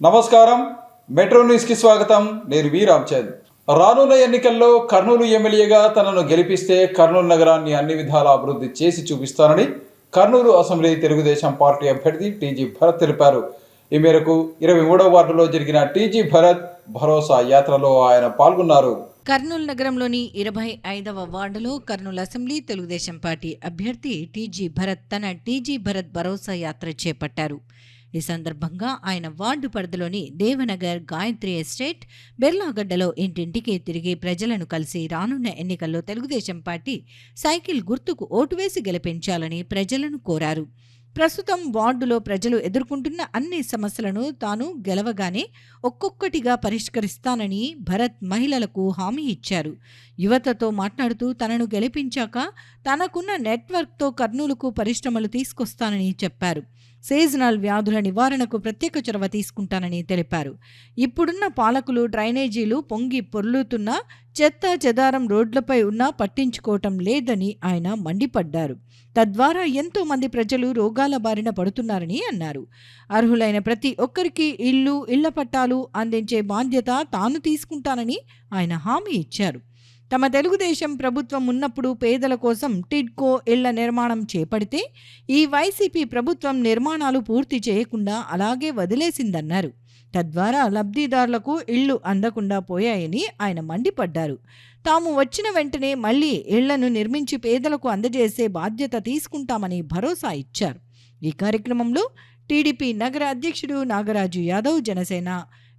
నమస్కారం. మెట్రో న్యూస్కి స్వాగతం. నేను వి రామచంద్. రానున్న ఎన్నికల్లో కర్నూలు ఎమ్మెల్యేగా తనను గెలిపిస్తే కర్నూలు నగరాన్ని అన్ని విధాలా అభివృద్ధి చేసి చూపిస్తానని కర్నూలు అసెంబ్లీ తెలుగుదేశం పార్టీ అభ్యర్థి టీజీ భరత్ తెలిపారు. ఈ మేరకు 23వ వార్డులో జరిగిన టీజీ భరత్ భరోసా యాత్రలో ఆయన పాల్గొన్నారు. కర్నూలు నగరంలోని 25వ వార్డులో కర్నూలు అసెంబ్లీ తెలుగుదేశం పార్టీ అభ్యర్థి టీజీ భరత్ తన టీజీ భరత్ భరోసా యాత్ర చేపట్టారు. ఈ సందర్భంగా ఆయన వార్డు పరిధిలోని దేవనగర్, గాయత్రి ఎస్టేట్, బెర్లాగడ్డలో ఇంటింటికి తిరిగి ప్రజలను కలిసి రానున్న ఎన్నికల్లో తెలుగుదేశం పార్టీ సైకిల్ గుర్తుకు ఓటు వేసి గెలిపించాలని ప్రజలను కోరారు. ప్రస్తుతం వార్డులో ప్రజలు ఎదుర్కొంటున్న అన్ని సమస్యలను తాను గెలవగానే ఒక్కొక్కటిగా పరిష్కరిస్తానని భరత్ మహిళలకు హామీ ఇచ్చారు. యువతతో మాట్లాడుతూ తనను గెలిపించాక తనకున్న నెట్వర్క్తో కర్నూలుకు పరిశ్రమలు తీసుకొస్తానని చెప్పారు. సీజనల్ వ్యాధుల నివారణకు ప్రత్యేక చొరవ తీసుకుంటానని తెలిపారు. ఇప్పుడున్న పాలకులు డ్రైనేజీలు పొంగి పొర్లుతున్నా చెత్త చెదారం రోడ్లపై ఉన్నా పట్టించుకోవటం లేదని ఆయన మండిపడ్డారు. తద్వారా ఎంతో మంది ప్రజలు రోగాల బారిన పడుతున్నారని అన్నారు. అర్హులైన ప్రతి ఒక్కరికి ఇళ్ల పట్టాలు అందించే బాధ్యత తాను తీసుకుంటానని ఆయన హామీ ఇచ్చారు. తమ తెలుగుదేశం ప్రభుత్వం ఉన్నప్పుడు పేదల కోసం టిడ్కో ఇళ్ల నిర్మాణం చేపడితే ఈ వైసీపీ ప్రభుత్వం నిర్మాణాలు పూర్తి చేయకుండా అలాగే వదిలేసిందన్నారు. తద్వారా లబ్ధిదారులకు ఇళ్లు అందకుండా పోయాయని ఆయన మండిపడ్డారు. తాము వచ్చిన వెంటనే మళ్లీ ఇళ్లను నిర్మించి పేదలకు అందజేసే బాధ్యత తీసుకుంటామని భరోసా ఇచ్చారు. ఈ కార్యక్రమంలో టీడీపీ నగర అధ్యక్షుడు Nagaraju Yadav, Janasena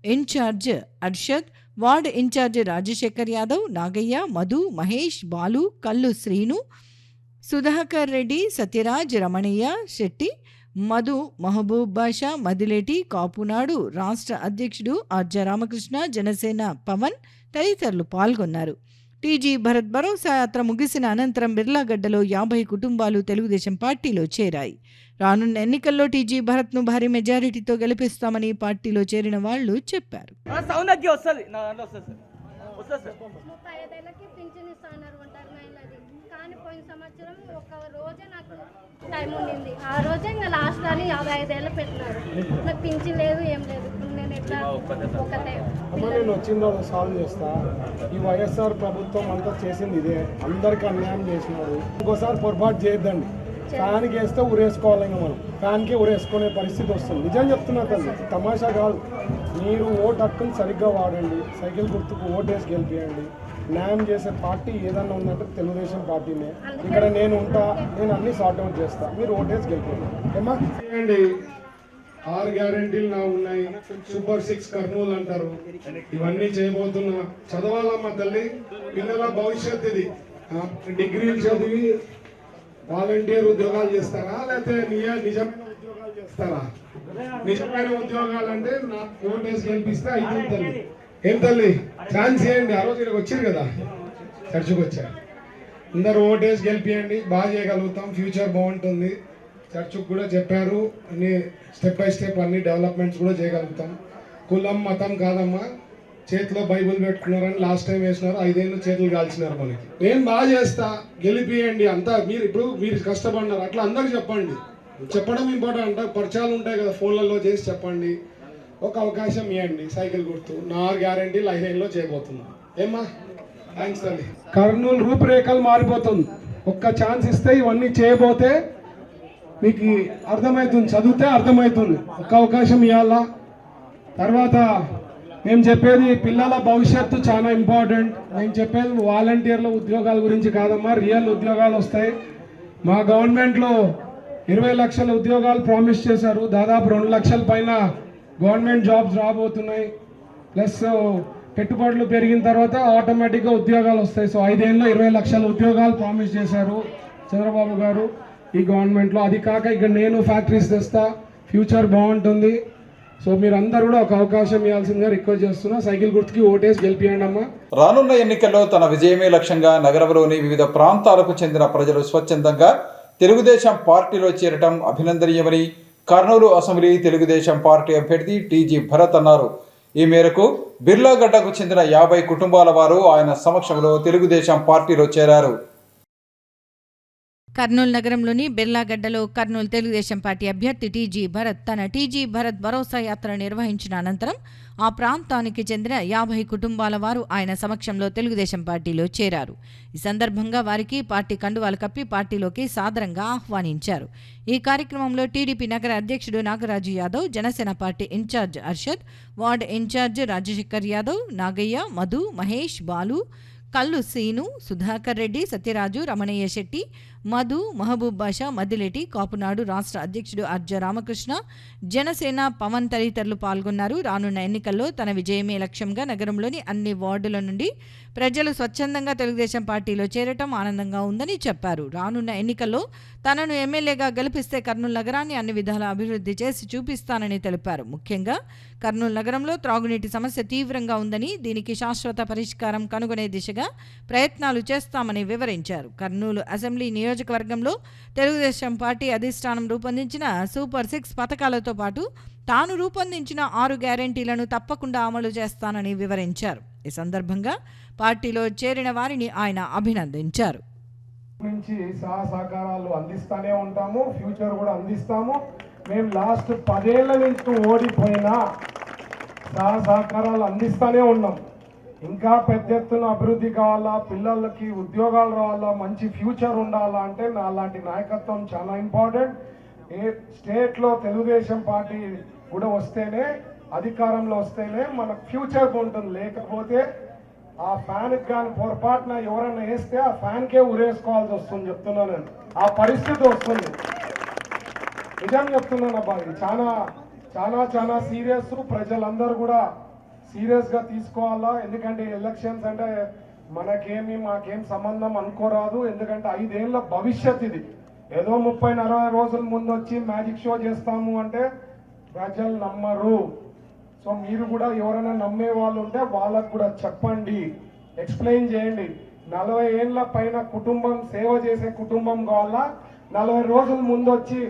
incharge Arshad, ward incharge Rajasekhar Yadav, Nagayya, Madhu, Mahesh, Balu, Kallu Srinu, Sudhakar Reddy, Sathyaraj, Ramanaiah Shetty, Madhu, Mahaboob బాషా, మదిలేటి, కాపునాడు రాష్ట్ర అధ్యక్షుడు ఆర్జ రామకృష్ణ, జనసేన పవన్ తదితరులు పాల్గొన్నారు. టీజీ భరత్ భరోసా యాత్ర ముగిసిన అనంతరం బిర్లాగడ్డలో 50 కుటుంబాలు తెలుగుదేశం పార్టీలో చేరాయి. రానున్న ఎన్నికల్లో టీజీ భరత్ను భారీ మెజారిటీతో గెలిపిస్తామని పార్టీలో చేరిన వాళ్లు చెప్పారు. టైం ఉండింది. ఆ రోజే ఇంకా లాస్ట్ అని 55 ఏళ్ళు పెట్టినారు. నాకు పింఛన్ లేదు, ఏం లేదు. నేను ఎట్లా నేను వచ్చిందో సాల్వ్ చేస్తా. ఈ వైఎస్ఆర్ ప్రభుత్వం అంతా చేసింది ఇదే, అందరికి అన్యాయం చేసినారు. ఇంకోసారి పొరపాటు చేయొద్దండి. ఫ్యాన్కి వేస్తే ఉరేసుకోవాలి. ఇంకా మనం ఫ్యాన్కి ఉరేసుకునే పరిస్థితి వస్తుంది. నిజం చెప్తున్నా తల్లి, తమాషా కాదు. మీరు ఓటు హక్కుని సరిగ్గా వాడండి. సైకిల్ గుర్తుకు ఓటేసి గెలిపియండి. న్యాయం చేసే పార్టీ ఏదన్నా ఉందంటే తెలుగుదేశం పార్టీనే. ఇక్కడ నేను ఉంటా, నేను అన్ని సార్ట్అవుట్ చేస్తా. మీరు ఓటేసి గెలిపండి. ఏమా చేయండి. 6 గ్యారెంటీలు నా ఉన్నాయి. సూపర్ 6 కర్నూలు అంటారు. ఇవన్నీ చేయబోతున్నా. చదవాలమ్మా తల్లి, పిల్లల భవిష్యత్ ఇది. డిగ్రీలు చదివి వాలంటీర్ ఉద్యోగాలు చేస్తారా, లేకపోతే నిజమైన ఉద్యోగాలు చేస్తారా? నిజమైన ఉద్యోగాలు అంటే నా ఓటేసి గెలిపిస్తే అయితే తల్లి. ఏం తల్లి ఛాన్స్ చేయండి. ఆ రోజు ఇక్కడికి వచ్చారు కదా, చర్చకు వచ్చారు. అందరూ ఓటేసి గెలిపియండి. బాగా చేయగలుగుతాం. ఫ్యూచర్ బాగుంటుంది. చర్చకు కూడా చెప్పారు. అన్ని స్టెప్ బై స్టెప్ అన్ని డెవలప్మెంట్స్ కూడా చేయగలుగుతాం. కులం మతం కాదమ్మా. చేతిలో బైబుల్ పెట్టుకున్నారని లాస్ట్ టైం వేసినారు. 5 ఏళ్ళు చేతులు కాల్చినారు మనకి. నేను బాగా చేస్తా, గెలిపియండి. అంతా మీరు కష్టపడినారు అట్లా అందరికి చెప్పండి. చెప్పడం ఇంపార్టెంట్. అంటే పరిచయాలు ఉంటాయి కదా, ఫోన్లలో చేసి చెప్పండి. ఒక అవకాశం ఇవ్వండి. సైకిల్ గుర్తు 4 గ్యారెంటీలు 5 ఏళ్ళలో చేయబోతున్నాం. ఏమ్మా థ్యాంక్స్ అండి. కర్నూలు రూపురేఖలు మారిపోతుంది. ఒక్క ఛాన్స్ ఇస్తే ఇవన్నీ చేయబోతే మీకు అర్థమవుతుంది. చదివితే అర్థమవుతుంది. ఒక్క అవకాశం ఇవ్వాలా. తర్వాత మేము చెప్పేది పిల్లల భవిష్యత్తు చాలా ఇంపార్టెంట్. నేను చెప్పేది వాలంటీర్ల ఉద్యోగాల గురించి కాదమ్మా, రియల్ ఉద్యోగాలు వస్తాయి. మా గవర్నమెంట్లో 20 లక్షల ఉద్యోగాలు ప్రామిస్ చేశారు. దాదాపు 2 లక్షల పైన గవర్నమెంట్ జాబ్స్ రాబోతున్నాయి. ప్లస్ పెట్టుబడులు పెరిగిన తర్వాత ఆటోమేటిక్గా ఉద్యోగాలు వస్తాయి. సో 5 ఏళ్ళలో 20 లక్షల ఉద్యోగాలు ప్రామిస్ చేశారు చంద్రబాబు గారు ఈ గవర్నమెంట్లో. అది కాక ఇక్కడ నేను ఫ్యాక్టరీస్ తెస్తా. ఫ్యూచర్ బాగుంటుంది. సో మీరు అందరూ కూడా ఒక అవకాశం ఇవ్వాల్సిందిగా రిక్వెస్ట్ చేస్తున్నా. సైకిల్ గుర్తుకి ఓటేసి గెలిపియండి అమ్మా. రానున్న ఎన్నికల్లో తన విజయమే లక్ష్యంగా నగరంలోని వివిధ ప్రాంతాలకు చెందిన ప్రజలు స్వచ్ఛందంగా తెలుగుదేశం పార్టీలో చేరటం అభినందనీయమని కర్నూలు అసెంబ్లీ తెలుగుదేశం పార్టీ అభ్యర్థి టీజీ భరత్ అన్నారు. ఈ మేరకు బిర్లాగడ్డకు చెందిన 50 కుటుంబాల వారు ఆయన సమక్షంలో తెలుగుదేశం పార్టీలో చేరారు. కర్నూలు నగరంలోని బిర్లాగడ్డలో కర్నూలు తెలుగుదేశం పార్టీ అభ్యర్థి టీజీ భరత్ తన టీజీ భరత్ భరోసా యాత్ర నిర్వహించిన అనంతరం ఆ ప్రాంతానికి చెందిన 50 కుటుంబాల వారు ఆయన సమక్షంలో తెలుగుదేశం పార్టీలో చేరారు. ఈ సందర్భంగా వారికి పార్టీ కండువాలు కప్పి పార్టీలోకి సాదరంగా ఆహ్వానించారు. ఈ కార్యక్రమంలో టీడీపీ నగర అధ్యక్షుడు Nagaraju Yadav, Janasena party incharge Arshad, ward incharge Rajasekhar Yadav, Nagayya, Madhu, Mahesh, Balu, Kallu Seenu, Sudhakar Reddy, Satyaraju, Ramanayya Shetty, Madhu, Mahaboob Basha, Maddileti, Kapunadu రాష్ట్ర అధ్యక్షుడు అర్జ రామకృష్ణ, జనసేన పవన్ తదితరులు పాల్గొన్నారు. రానున్న ఎన్నికల్లో తన విజయమే లక్ష్యంగా నగరంలోని అన్ని వార్డుల నుండి ప్రజలు స్వచ్ఛందంగా తెలుగుదేశం పార్టీలో చేరటం ఆనందంగా ఉందని చెప్పారు. రానున్న ఎన్నికల్లో తనను ఎమ్మెల్యేగా గెలిపిస్తే కర్నూలు నగరాన్ని అన్ని విధాల అభివృద్ధి చేసి చూపిస్తానని తెలిపారు. ముఖ్యంగా కర్నూలు నగరంలో త్రాగునీటి సమస్య తీవ్రంగా ఉందని, దీనికి శాశ్వత పరిష్కారం కనుగొనే దిశగా ప్రయత్నాలు చేస్తామని వివరించారు. కర్నూలు అసెంబ్లీ నియోజకవర్గంలో తెలుగుదేశం పార్టీ అధిష్టానం రూపొందించిన సూపర్ 6 పథకాలతో పాటు తాను రూపొందించిన 6 గ్యారెంటీలను తప్పకుండా అమలు చేస్తానని వివరించారు. ఈ సందర్భంగా పార్టీలో చేరిన వారిని ఆయన అభినందించారు. నుంచి సహకారాలు అందిస్తానే ఉంటాము, ఫ్యూచర్ కూడా అందిస్తాము. మేము లాస్ట్ 10 ఏళ్ల నుంచి ఓడిపోయినా సహకారాలు అందిస్తానే ఉన్నాం. ఇంకా పెద్ద ఎత్తున అభివృద్ధి కావాలా, పిల్లలకి ఉద్యోగాలు రావాలా, మంచి ఫ్యూచర్ ఉండాలా అంటే నా లాంటి నాయకత్వం చాలా ఇంపార్టెంట్. స్టేట్లో తెలుగుదేశం పార్టీ కూడా వస్తేనే, అధికారంలో వస్తేనే మనకు ఫ్యూచర్ ఉంటుంది. లేకపోతే ఆ ఫ్యాన్కి కానీ పొరపాటున ఎవరైనా వేస్తే ఆ ఫ్యాన్కే ఉరేసుకోవాల్సి వస్తుంది. చెప్తున్నా నేను, ఆ పరిస్థితి వస్తుంది. నిజం చెప్తున్నాను అబ్బా, ఇది చాలా చాలా చాలా సీరియస్. ప్రజలందరూ కూడా సీరియస్గా తీసుకోవాలా. ఎందుకంటే ఎలక్షన్స్ అంటే మాకేం సంబంధం అనుకోరాదు. ఎందుకంటే 5 ఏళ్ళ భవిష్యత్ ఇది. ఏదో 30-40 రోజుల ముందు వచ్చి మ్యాజిక్ షో చేస్తాము అంటే ప్రజలు నమ్మరు. సో మీరు కూడా ఎవరైనా నమ్మే వాళ్ళు ఉంటే వాళ్ళకు కూడా చెప్పండి, ఎక్స్ప్లెయిన్ చేయండి. 40 ఏళ్ళ పైన కుటుంబం, సేవ చేసే కుటుంబం కావాలా, 40 రోజుల ముందు వచ్చి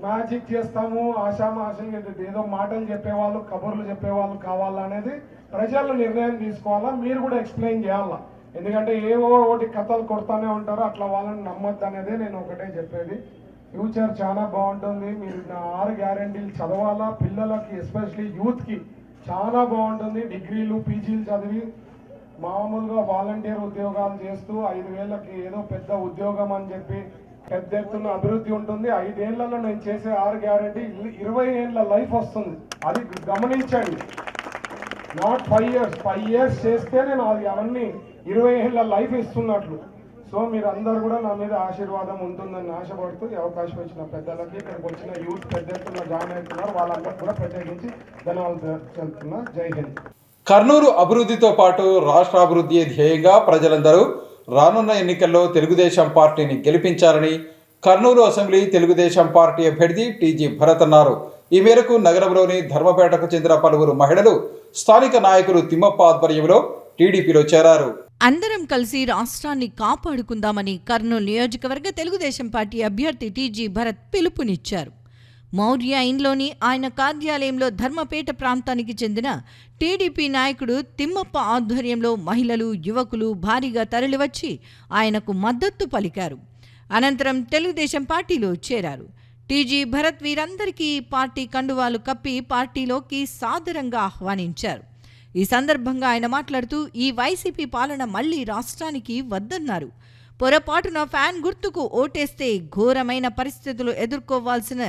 మ్యాజిక్ చేస్తాము ఆశామాషంగా ఏదో మాటలు చెప్పేవాళ్ళు, కబుర్లు చెప్పేవాళ్ళు కావాలా అనేది ప్రజలు నిర్ణయం తీసుకోవాలా. మీరు కూడా ఎక్స్ప్లెయిన్ చేయాలా. ఎందుకంటే ఏవో ఒకటి కథలు కొడతానే ఉంటారు, అట్లా వాళ్ళని నమ్మొద్దు అనేదే నేను ఒకటే చెప్పేది. ఫ్యూచర్ చాలా బాగుంటుంది. మీరు నా 6 గ్యారెంటీలు చదవాలా. పిల్లలకి ఎస్పెషలీ యూత్కి చాలా బాగుంటుంది. డిగ్రీలు, పీజీలు చదివి మామూలుగా వాలంటీర్ ఉద్యోగాలు చేస్తూ 5,000కి ఏదో పెద్ద ఉద్యోగం అని చెప్పి పెద్ద ఎత్తున అభివృద్ధి ఉంటుంది. 5 ఏళ్లలో నేను చేసే 6 గ్యారెంటీ 20 ఏళ్ళ లైఫ్ వస్తుంది. అది గమనించండి. Not 5 years. 5 years చేస్తే నేను అవన్నీ 20 ఏళ్ళ లైఫ్ ఇస్తున్నట్లు. సో మీరు అందరు కూడా నా మీద ఆశీర్వాదం ఉంటుందని ఆశపడుతూ ఈ అవకాశం ఇచ్చిన పెద్దలకి, ఇక్కడికి వచ్చిన యూత్ పెద్ద ఎత్తున జాయిన్ అవుతున్నారు, వాళ్ళందరూ కూడా ప్రత్యేకించి ధన్యవాదాలు చెప్తున్నా. జై హింద్. కర్నూలు అభివృద్ధితో పాటు రాష్ట్ర అభివృద్ధి ధ్యేయంగా ప్రజలందరూ రానున్న ఎన్నికల్లో తెలుగుదేశం పార్టీని గెలిపించాలని కర్నూలు అసెంబ్లీ తెలుగుదేశం పార్టీ అభ్యర్థి టీజీ భరత్ అన్నారు. ఈ మేరకు నగరంలోని ధర్మపేటకు చెందిన పలువురు మహిళలు స్థానిక నాయకులు తిమ్మప్ప ఆధ్వర్యంలో టీడీపీలో చేరారు. అందరం కలిసి రాష్ట్రాన్ని కాపాడుకుందామని కర్నూలు నియోజకవర్గ తెలుగుదేశం పార్టీ అభ్యర్థి టీజీ భరత్ పిలుపునిచ్చారు. మౌర్య ఇంట్లోని ఆయన కార్యాలయంలో ధర్మపేట ప్రాంతానికి చెందిన టీడీపీ నాయకుడు తిమ్మప్ప ఆధ్వర్యంలో మహిళలు, యువకులు భారీగా తరలివచ్చి ఆయనకు మద్దతు పలికారు. అనంతరం తెలుగుదేశం పార్టీలో చేరారు. టీజీ భరత్ వీరందరికీ పార్టీ కండువాలు కప్పి పార్టీలోకి సాదరంగా ఆహ్వానించారు. ఈ సందర్భంగా ఆయన మాట్లాడుతూ ఈ వైసీపీ పాలన మళ్లీ రాష్ట్రానికి వద్దన్నారు. పొరపాటున ఫ్యాన్ గుర్తుకు ఓటేస్తే ఘోరమైన పరిస్థితులు ఎదుర్కోవాల్సిన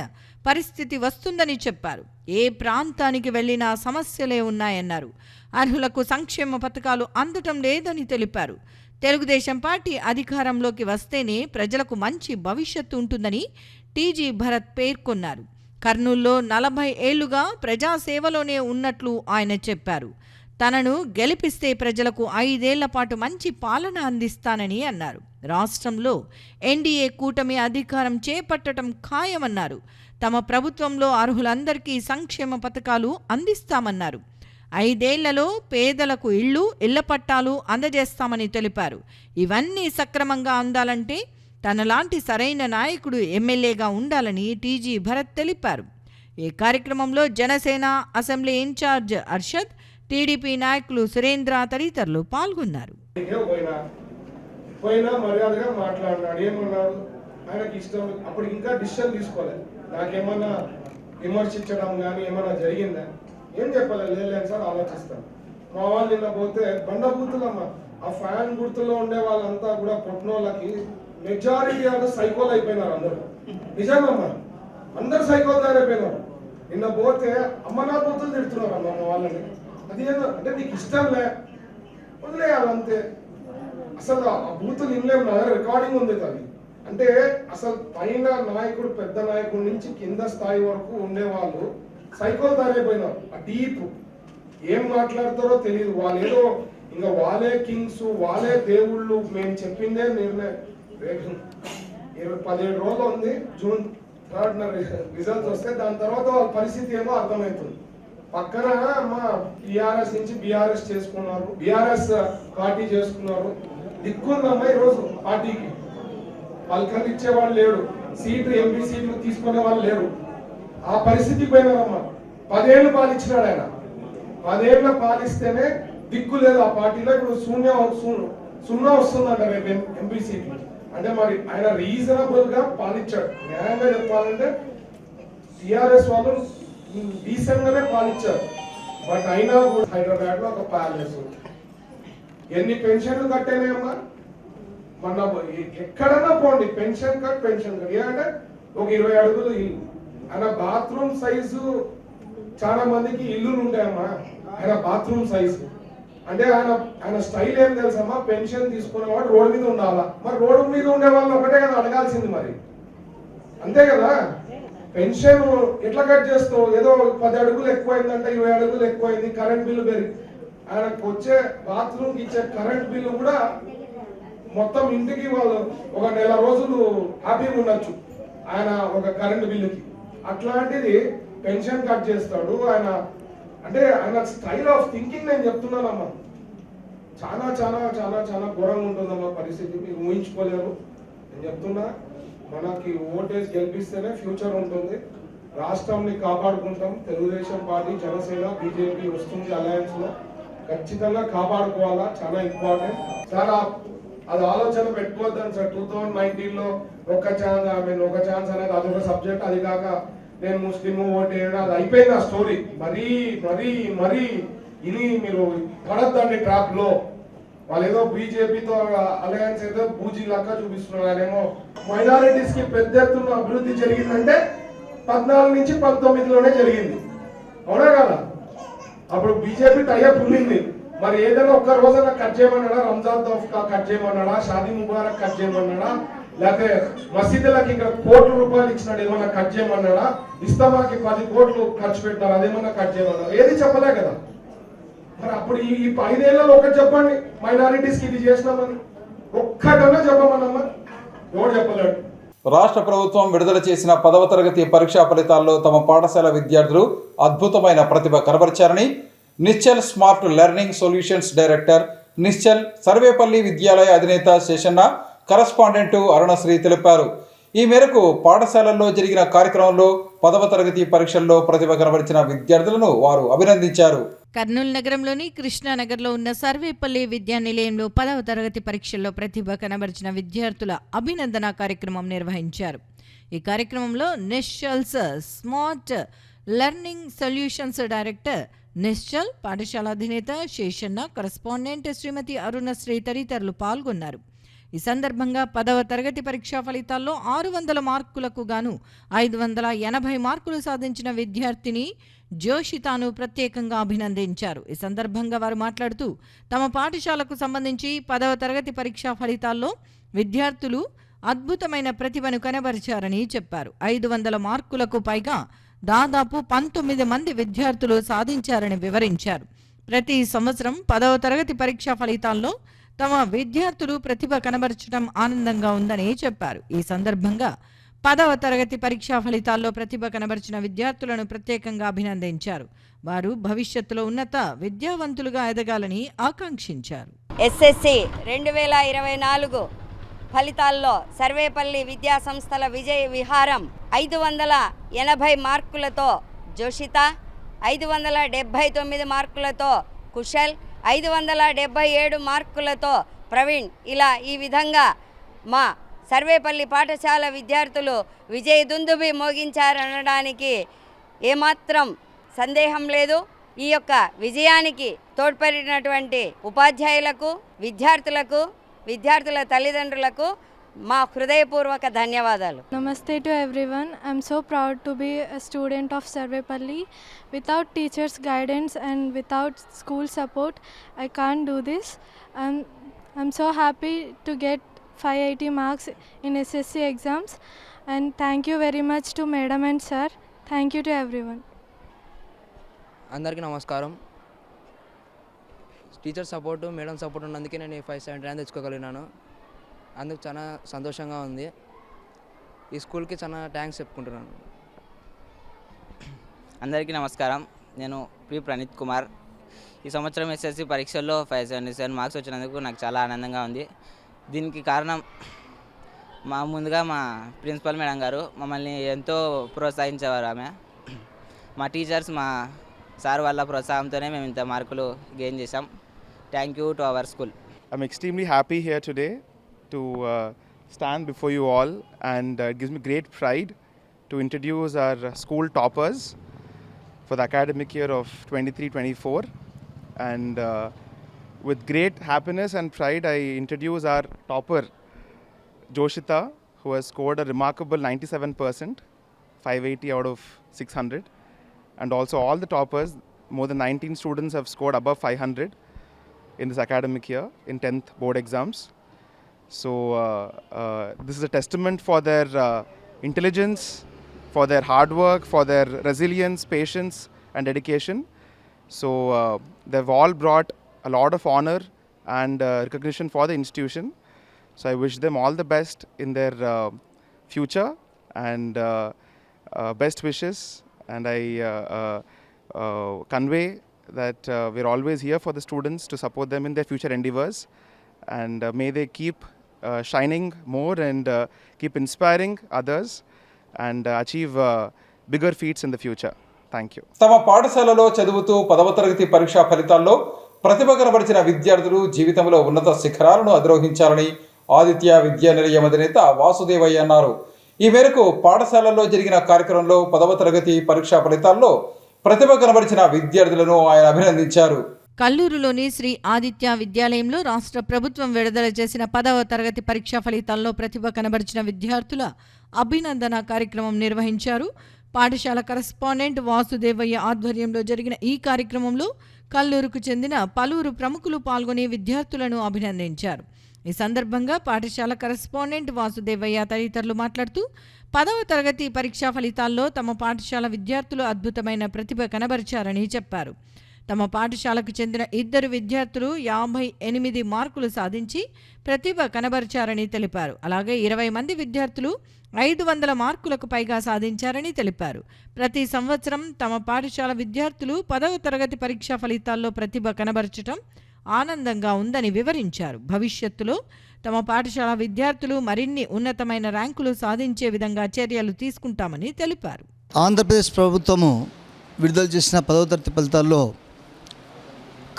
పరిస్థితి వస్తుందని చెప్పారు. ఏ ప్రాంతానికి వెళ్లినా సమస్యలే ఉన్నాయన్నారు. అర్హులకు సంక్షేమ పథకాలు అందటం లేదని తెలిపారు. తెలుగుదేశం పార్టీ అధికారంలోకి వస్తేనే ప్రజలకు మంచి భవిష్యత్తు ఉంటుందని టీజీ భరత్ పేర్కొన్నారు. కర్నూలులో 40 ఏళ్లుగా ప్రజాసేవలోనే ఉన్నట్లు ఆయన చెప్పారు. తనను గెలిపిస్తే ప్రజలకు 5 ఏళ్ల పాటు మంచి పాలన అందిస్తానని అన్నారు. రాష్ట్రంలో ఎన్డీఏ కూటమి అధికారం చేపట్టడం ఖాయమన్నారు. తమ ప్రభుత్వంలో అర్హులందరికీ సంక్షేమ పథకాలు అందిస్తామన్నారు. 5 ఏళ్లలో పేదలకు ఇళ్ల పట్టాలు అందజేస్తామని తెలిపారు. ఇవన్నీ సక్రమంగా అందాలంటే తనలాంటి సరైన నాయకుడు ఎమ్మెల్యేగా ఉండాలని టీజీ భరత్ తెలిపారు. ఈ కార్యక్రమంలో Janasena assembly incharge Arshad, TDP నాయకులు సురేంద్ర తదితరులు పాల్గొన్నారు. పోయినా మర్యాదగా మాట్లాడినాడు. ఏమన్నాడు? ఆయనకి ఇష్టం అప్పుడు ఇంకా డిసిషన్ తీసుకోలేదు. నాకేమన్నా విమర్శించడం కానీ ఏమన్నా జరిగిందా ఏం చెప్పలేదు. లేదు సార్ ఆలోచిస్తాను. మా వాళ్ళు నిన్న పోతే బండ గుర్తులమ్మ ఆ ఫ్యాన్ గుర్తుల్లో ఉండే వాళ్ళంతా కూడా పొట్టినోళ్ళకి మెజారిటీ ఆఫ్ సైకోలు అయిపోయినారు అందరూ. నిజంగా అందరు సైకోలు తయారైపోయినారు. నిన్న పోతే అమ్మ నా బూతులు తిడుతున్నారు అమ్మ మా వాళ్ళని. అది అంటే నీకు ఇష్టంలే వదిలేయాలంతే. అసలు ఆ బూతులు ఇన్లేము నా రికార్డింగ్ ఉంది అది. అంటే అసలు పైన నాయకుడు పెద్ద నాయకుడి నుంచి కింద స్థాయి వరకు ఉండేవాళ్ళు సైకోలు తయారైపోయినారు. ఆ డీప్ ఏం మాట్లాడతారో తెలియదు. వాళ్ళు ఏదో ఇంకా వాళ్ళే కింగ్స్, వాళ్ళే దేవుళ్ళు, మేము చెప్పిందే నిర్ణయం. 17 రోజులు ఉంది, జూన్ 3rd రిజల్ట్స్ వస్తే దాని తర్వాత వాళ్ళ పరిస్థితి ఏమో అర్థమవుతుంది. పక్కన మా టిఆర్ఎస్ నుంచి బిఆర్ఎస్ చేసుకున్నారు, బిఆర్ఎస్ పార్టీ చేసుకున్నారు. దిక్కుందమ్మా ఈరోజు పార్టీకి. పలకలు ఇచ్చేవాళ్ళు లేడు, సీట్లు ఎంపీ సీట్లు తీసుకునే వాళ్ళు లేరు. ఆ పరిస్థితికి పోయినారమ్మా. 10 ఏళ్ళు పాలించినాడు ఆయన. 10 ఏళ్ళ పాలిస్తేనే దిక్కు లేదు ఆ పార్టీలో. ఇప్పుడు సున్నా వస్తుందంట రేపు ఎంపీ సీట్లు. అంటే మరి ఆయన రీజనబుల్ గా పాలించాడు. న్యాయంగా చెప్పాలంటే టిఆర్ఎస్ వాళ్ళు డీసెంట్ గానే పాలించారు. బట్ అయినా కూడా హైదరాబాద్ లో ఒక ప్యాలెస్, ఎన్ని పెన్షన్లు కట్టేనాయమ్మా. మన ఎక్కడన్నా పోండి పెన్షన్ కట్ ఏంటంటే ఒక 20 అడుగులు ఇల్లు. ఆయన బాత్రూమ్ సైజు చాలా మందికి ఇల్లులు ఉంటాయమ్మా. ఆయన బాత్రూమ్ సైజు అంటే ఆయన స్టైల్ ఏం తెలుసమ్మా, పెన్షన్ తీసుకునేవాడు రోడ్డు మీద ఉండాలా. మరి రోడ్డు మీద ఉండే వాళ్ళు ఒకటే కదా అడగాల్సింది మరి, అంతే కదా. పెన్షన్ ఎట్లా కట్ చేస్తావు? ఏదో 10 అడుగులు ఎక్కువైందంటే 20 అడుగులు ఎక్కువైంది, కరెంట్ బిల్లు పెరిగి ఆయనకు వచ్చే బాత్రూమ్కి ఇచ్చే కరెంట్ బిల్లు కూడా మొత్తం ఇంటికి వాళ్ళు ఒక 1 నెల రోజులు హ్యాపీగా ఉండొచ్చు ఆయన ఒక కరెంట్ బిల్లుకి. అట్లాంటిది పెన్షన్ కట్ చేస్తాడు ఆయన. అంటే ఆయన స్టైల్ ఆఫ్ థింకింగ్ నేను చెప్తున్నానమ్మా, చాలా చాలా చాలా చాలా ఘోరంగా ఉంటుందమ్మా పరిస్థితి. మీరు ఊహించుకోలేరు. నేను చెప్తున్నా, మనకి ఓటేసి గెలిపిస్తేనే ఫ్యూచర్ ఉంటుంది. రాష్ట్రాన్ని కాపాడుకుంటాం. తెలుగుదేశం పార్టీ, జనసేన, బీజేపీ వస్తుంది అలయన్స్ లో, ఖచ్చితంగా కాపాడుకోవాలా. చాలా ఇంపార్టెంట్. చాలా అది ఆలోచన పెట్టుకోవద్దని సార్. 2019 లో ఒక ఛాన్స్ అనేది అదొక సబ్జెక్ట్. అది కాక నేను ముస్లిం ఓటు వేయడం అది అయిపోయింది ఆ స్టోరీ. మరీ మరీ మరీ ఇది మీరు పడద్దండి ట్రాప్ లో. వాళ్ళు ఏదో బీజేపీతో అలయన్స్ ఏదో బూజీ లాగా చూపిస్తున్నారు. ఆయనేమో మైనారిటీస్ కి పెద్ద ఎత్తున అభివృద్ధి జరిగిందంటే 14 నుంచి 19లోనే జరిగింది, అవునా కదా? అప్పుడు బీజేపీ టైఅప్ ఉండింది. మరి ఏదైనా ఒక్క రోజైనా కట్ చేయమన్నాడా? రంజాన్ తోఫ్కా కట్ చేయమన్నాడా? షాదీ ముబారక్ కట్ చేయమన్నాడా? లేకపోతే మసీదులకి ఇక్కడ కోట్ల రూపాయలు ఇచ్చినాడు ఏమన్నా కట్ చేయమన్నాడా? ఇస్తామాకి 10 కోట్లు ఖర్చు పెట్టినారు, అదేమన్నా కట్ చేయమన్నారు? ఏది చెప్పలే కదా. మరి అప్పుడు ఈ 5 ఏళ్లలో ఒకటి చెప్పండి, మైనారిటీస్ కి ఇది చేసినామని ఒక్కటన్నా చెప్పమన్నమ్మా. ఎవరు చెప్పలేడు. రాష్ట్ర ప్రభుత్వం విడుదల చేసిన 10వ తరగతి పరీక్షా ఫలితాల్లో తమ పాఠశాల విద్యార్థులు అద్భుతమైన ప్రతిభ కనబరిచారని Nischal smart learning solutions director, Nischal Sarvepalli Vidyalaya అధినేత శేషన్న, కరస్పాండెంట్ అరుణశ్రీ తెలిపారు. ఈ మేరకు పాఠశాలల్లో జరిగిన కార్యక్రమంలో 10వ తరగతి పరీక్షల్లో ప్రతిభ కనబరిచిన విద్యార్థులను వారు అభినందించారు. కర్నూలు నగరంలోని కృష్ణానగర్లో ఉన్న సర్వేపల్లి విద్యా నిలయంలో 10వ తరగతి పరీక్షల్లో ప్రతిభ కనబరిచిన విద్యార్థుల అభినందన కార్యక్రమం నిర్వహించారు. ఈ కార్యక్రమంలో Nischal's smart learning solutions director Nischal, పాఠశాల అధినేత శేషన్న, కరస్పాండెంట్ శ్రీమతి అరుణశ్రీ తదితరులు పాల్గొన్నారు. ఈ సందర్భంగా 10వ తరగతి పరీక్షా ఫలితాల్లో 600 మార్కులకు గాను 580 మార్కులు సాధించిన విద్యార్థిని జోషితాను ప్రత్యేకంగా అభినందించారు. ఈ సందర్భంగా వారు మాట్లాడుతూ తమ పాఠశాలకు సంబంధించి 10వ తరగతి పరీక్షా ఫలితాల్లో విద్యార్థులు అద్భుతమైన ప్రతిభను కనబరిచారని చెప్పారు. 500 మార్కులకు పైగా దాదాపు 19 మంది విద్యార్థులు సాధించారని వివరించారు. ప్రతి సంవత్సరం 10వ తరగతి పరీక్షా ఫలితాల్లో తమ విద్యార్థులు ప్రతిభ కనబరచడం ఆనందంగా ఉందని చెప్పారు. ఈ సందర్భంగా 10వ తరగతి పరీక్షా ఫలితాల్లో ప్రతిభ కనబరిచిన విద్యార్థులను ప్రత్యేకంగా అభినందించారు. వారు భవిష్యత్తులో ఉన్నత విద్యావంతులుగా ఎదగాలని ఆకాంక్షించారు. ఎస్ఎస్సి 2024 ఫలితాల్లో సర్వేపల్లి విద్యా సంస్థల విజయ విహారం 580 మార్కులతో జోషిత, 579 మార్కులతో కుశల్, 577 మార్కులతో ప్రవీణ్, ఇలా ఈ విధంగా మా సర్వేపల్లి పాఠశాల విద్యార్థులు విజయదుందుభి మోగించారనడానికి ఏమాత్రం సందేహం లేదు. ఈ యొక్క విజయానికి తోడ్పడినటువంటి ఉపాధ్యాయులకు, విద్యార్థుల తల్లిదండ్రులకు మా హృదయపూర్వక ధన్యవాదాలు. Namaste to everyone. I'm so proud to be a student of Sarvepalli. Without teachers' guidance and without school support, I can't do this. I'm so happy to get 580 marks in SSC exams, and thank you very much to Madam and Sir. Thank you to everyone. అందరికీ నమస్కారం. Teacher support, madam support ఉన్నందుకే నేను 579 తెచ్చుకోగలిగినాను. అందుకు చాలా సంతోషంగా ఉంది. ఈ స్కూల్కి చాలా థ్యాంక్స్ చెప్పుకుంటున్నాను. అందరికీ నమస్కారం. నేను పి ప్రణీత్ కుమార్. ఈ సంవత్సరం ఎస్ఎస్సి పరీక్షల్లో 577 మార్క్స్ వచ్చినందుకు నాకు చాలా ఆనందంగా ఉంది. దీనికి కారణం ముందుగా మా ప్రిన్సిపల్ మేడం గారు మమ్మల్ని ఎంతో ప్రోత్సహించేవారు. ఆమె మా టీచర్స్, మా సార్ వాళ్ళ ప్రోత్సాహంతోనే మేము ఇంత మార్కులు గెయిన్ చేసాం. Thank you to our school. I'm extremely happy here today to stand before you all, and it gives me great pride to introduce our school toppers for the academic year of 23-24. And with great happiness and pride, I introduce our topper, Joshita, who has scored a remarkable 97%, 580 out of 600. And also all the toppers, more than 19 students have scored above 500 in this academic year in 10th board exams. So this is a testament for their intelligence, for their hard work, for their resilience, patience and dedication. So they've all brought a lot of honor and recognition for the institution. So I wish them all the best in their future, and best wishes. And I convey that we're always here for the students to support them in their future endeavors, and may they keep shining more and keep inspiring others and achieve bigger feats in the future. Thank you. తమ పాఠశాలలో చదువుతూ 10వ తరగతి పరీక్షా ఫలితాల్లో ప్రతిభ కనబరిచిన విద్యార్థులు జీవితంలో ఉన్నత శిఖరాలను అధిరోహించాలని ఆదిత్య విద్యా నిలయం అధినేత వాసుదేవయ్య అన్నారు. ఈ మేరకు పాఠశాలల్లో జరిగిన కార్యక్రమంలో 10వ తరగతి పరీక్షా ఫలితాల్లో ప్రతిభ కనబరిచిన విద్యార్థులను ఆయన అభినందించారు. కల్లూరులోని శ్రీ ఆదిత్య విద్యాలయంలో రాష్ట్ర ప్రభుత్వం విడుదల చేసిన 10వ తరగతి పరీక్షా ఫలితాల్లో ప్రతిభ కనబరిచిన విద్యార్థుల అభినందన కార్యక్రమం నిర్వహించారు. పాఠశాల కరస్పాండెంట్ వాసుదేవయ్య ఆధ్వర్యంలో జరిగిన ఈ కార్యక్రమంలో కల్లూరుకు చెందిన పలువురు ప్రముఖులు పాల్గొని విద్యార్థులను అభినందించారు. ఈ సందర్భంగా పాఠశాల కరస్పాండెంట్ వాసుదేవయ్య తదితరులు మాట్లాడుతూ 10వ తరగతి పరీక్షా ఫలితాల్లో తమ పాఠశాల విద్యార్థులు అద్భుతమైన ప్రతిభ కనబరిచారని చెప్పారు. తమ పాఠశాలకు చెందిన 2 విద్యార్థులు 58 మార్కులు సాధించి ప్రతిభ కనబరిచారని తెలిపారు. అలాగే 20 మంది విద్యార్థులు 500 మార్కులకు పైగా సాధించారని తెలిపారు. ప్రతి సంవత్సరం తమ పాఠశాల విద్యార్థులు 10వ తరగతి పరీక్షా ఫలితాల్లో ప్రతిభ కనబరచడం ఆనందంగా ఉందని వివరించారు. భవిష్యత్తులో తమ పాఠశాల విద్యార్థులు మరిన్ని ఉన్నతమైన ర్యాంకులు సాధించే విధంగా చర్యలు తీసుకుంటామని తెలిపారు. ఆంధ్రప్రదేశ్ ప్రభుత్వము విడుదల చేసిన 10వ తరగతి ఫలితాల్లో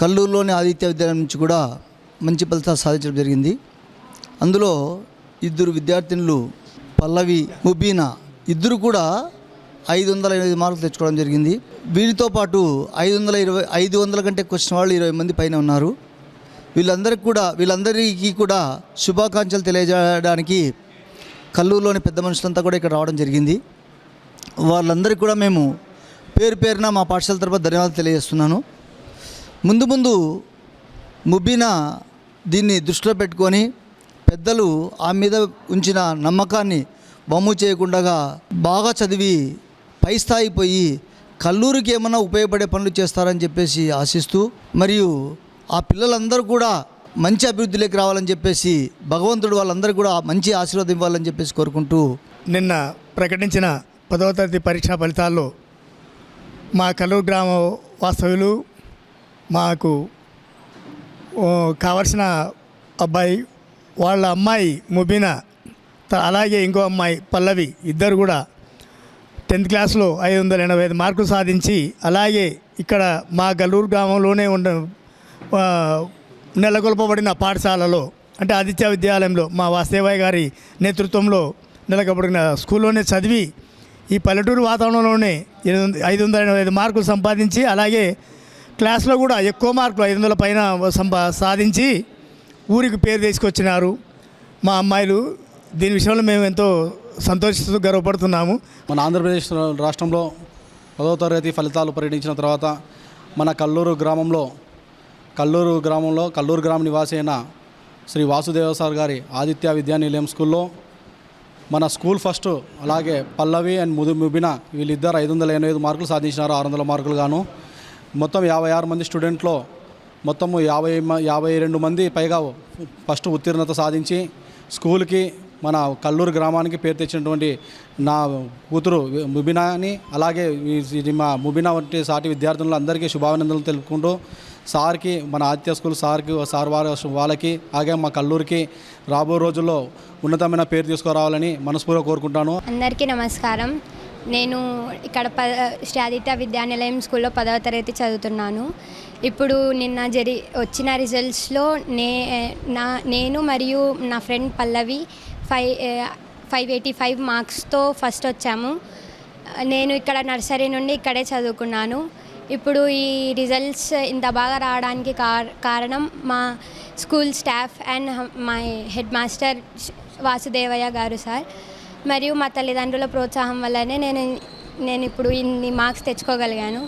కల్లూరులోని ఆదిత్య విద్యాలయం నుంచి కూడా మంచి ఫలితాలు సాధించడం జరిగింది. అందులో 2 విద్యార్థినులు పల్లవి, ముబీనా ఇద్దరు కూడా 508 మార్కులు తెచ్చుకోవడం జరిగింది. వీరితో పాటు 500 కంటే ఎక్కువ వచ్చిన వాళ్ళు 20 మంది పైన ఉన్నారు. వీళ్ళందరికీ కూడా శుభాకాంక్షలు తెలియజేయడానికి కల్లూరులోని పెద్ద మనుషులంతా కూడా ఇక్కడ రావడం జరిగింది. వాళ్ళందరికీ కూడా మేము పేరు పేరున మా పాఠశాల తరపున ధన్యవాదాలు తెలియజేస్తున్నాను. ముందు ముబీనా దీన్ని దృష్టిలో పెట్టుకొని పెద్దలు ఆ మీద ఉంచిన నమ్మకాన్ని బొమ్ము చేయకుండా బాగా చదివి పై స్థాయి పోయి కల్లూరుకి ఏమన్నా ఉపయోగపడే పనులు చేస్తారని చెప్పేసి ఆశిస్తూ, మరియు ఆ పిల్లలందరూ కూడా మంచి అభివృద్ధిలోకి రావాలని చెప్పేసి భగవంతుడు వాళ్ళందరూ కూడా మంచి ఆశీర్వాదం ఇవ్వాలని చెప్పేసి కోరుకుంటూ, నిన్న ప్రకటించిన 10వ తరగతి పరీక్షా ఫలితాల్లో మా కల్లూరు గ్రామ వాస్తవ్యులు, మాకు కావలసిన అబ్బాయి, వాళ్ళ అమ్మాయి ముబీనా, అలాగే ఇంకో అమ్మాయి పల్లవి ఇద్దరు కూడా 10th క్లాస్లో 585 మార్కులు సాధించి, అలాగే ఇక్కడ మా కల్లూరు గ్రామంలోనే నెలకొల్పబడిన పాఠశాలలో అంటే ఆదిత్య విద్యాలయంలో మా వాసుదేవయ్య గారి నేతృత్వంలో నెలకొల్పిన స్కూల్లోనే చదివి ఈ పల్లెటూరు వాతావరణంలోనే 585 మార్కులు సంపాదించి అలాగే క్లాస్లో కూడా ఎక్కువ మార్కులు 500 పైన సాధించి ఊరికి పేరు తీసుకొచ్చినారు మా అమ్మాయిలు. దీని విషయంలో మేము ఎంతో సంతోషిస్తూ గర్వపడుతున్నాము. మన ఆంధ్రప్రదేశ్ రాష్ట్రంలో 10వ తరగతి ఫలితాలు ప్రకటించిన తర్వాత మన కల్లూరు గ్రామంలో కల్లూరు గ్రామ నివాసి అయిన శ్రీ వాసుదేవ సార్ గారి ఆదిత్య విద్యానిలయం స్కూల్లో మన స్కూల్ ఫస్ట్ అలాగే పల్లవి అండ్ ముబిన వీళ్ళిద్దరు 585 మార్కులు సాధించినారు, 600 మార్కులు గాను. మొత్తం 56 మంది స్టూడెంట్లో మొత్తము 52 మంది పైగా ఫస్ట్ ఉత్తీర్ణత సాధించి స్కూల్కి మన కల్లూరు గ్రామానికి పేరు తెచ్చినటువంటి నా కూతురు ముబినాని అలాగే మా ముబినా వంటి సాటి విద్యార్థులందరికీ శుభాభినందనలు తెలుపుకుంటూ సార్కి మన ఆదిత్య స్కూల్ సార్ వాళ్ళకి అలాగే మా కల్లూరుకి రాబో రోజుల్లో ఉన్నతమైన పేరు తీసుకురావాలని మనస్ఫూర్తిగా కోరుకుంటాను. అందరికీ నమస్కారం. నేను ఇక్కడ శ్రీ ఆదిత్య విద్యానిలయం స్కూల్లో 10వ తరగతి చదువుతున్నాను. ఇప్పుడు నిన్న వచ్చిన రిజల్ట్స్లో నేను మరియు నా ఫ్రెండ్ పల్లవి 585 మార్క్స్తో ఫస్ట్ వచ్చాము. నేను ఇక్కడ నర్సరీ నుండి ఇక్కడే చదువుకున్నాను. ఇప్పుడు ఈ రిజల్ట్స్ ఇంత బాగా రావడానికి కారణం మా school staff and my head master Vasudevayya garu sir మరియు మా తల్లిదండ్రుల ప్రోత్సాహం వల్లనే నేను ఇప్పుడు ఇన్ని మార్క్స్ తెచ్చుకోగలిగాను.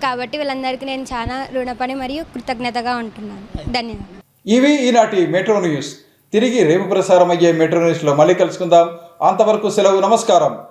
కాబట్టి వీళ్ళందరికీ నేను చాలా రుణపడి మరియు కృతజ్ఞతగా ఉంటున్నాను. ధన్యవాదాలు. ఇవి ఈనాటి మెట్రో న్యూస్. తిరిగి రేపు ప్రసారం అయ్యే మెట్రో న్యూస్లో మళ్ళీ కలుసుకుందాం. అంతవరకు సెలవు. నమస్కారం.